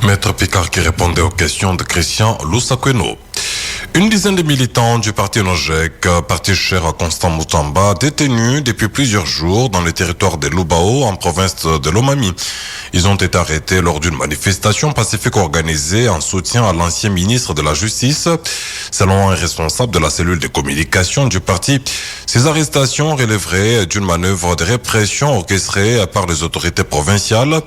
Maître Picard qui répondait aux questions de Christian Lusakweno. Une dizaine de militants du parti Nojek, parti cher à Constant Mutamba, détenus depuis plusieurs jours dans le territoire de Lubao, en province de Lomami. Ils ont été arrêtés lors d'une manifestation pacifique organisée en soutien à l'ancien ministre de la Justice. Selon un responsable de la cellule de communication du parti, ces arrestations relèveraient d'une manœuvre de répression orchestrée par les autorités provinciales,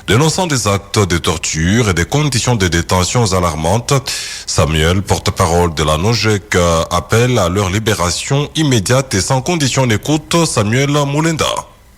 dénonçant des actes de torture et des conditions de détention alarmantes. Samuel, porte-parole de la Nojek, appelle à leur libération immédiate et sans condition d'écoute. Samuel Moulenda.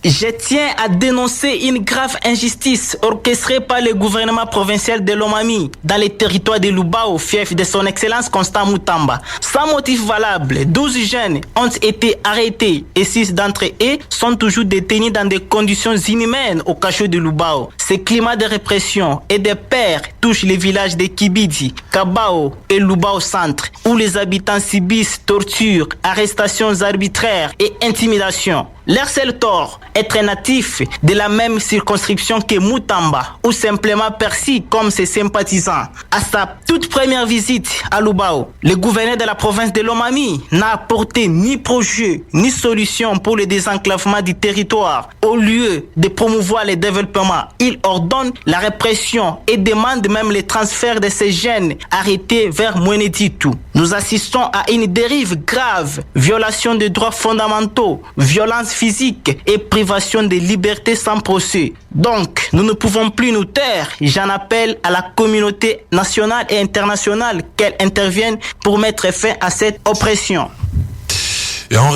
Je tiens à dénoncer une grave injustice orchestrée par le gouvernement provincial de Lomami dans les territoires de Lubao, fief de son excellence Constant Mutamba. Sans motif valable, 12 jeunes ont été arrêtés et 6 d'entre eux sont toujours détenus dans des conditions inhumaines au cachot de Lubao. Ce climat de répression et de peur touche les villages de Kibidi, Kabao et Lubao Centre, où les habitants subissent torture, arrestations arbitraires et intimidations. Leur seul tort, être natif de la même circonscription que Mutamba, ou simplement perçu comme ses sympathisants. À sa toute première visite à Lubao, le gouverneur de la province de Lomami n'a apporté ni projet, ni solution pour le désenclavement du territoire. Au lieu de promouvoir le développement, il ordonne la répression et demande même le transfert de ces jeunes arrêtés vers Mweneditu. Nous assistons à une dérive grave, violation des droits fondamentaux, violence physique et privation de liberté sans procès. Donc, nous ne pouvons plus nous taire. J'en appelle à la communauté nationale et internationale qu'elle intervienne pour mettre fin à cette oppression. Et en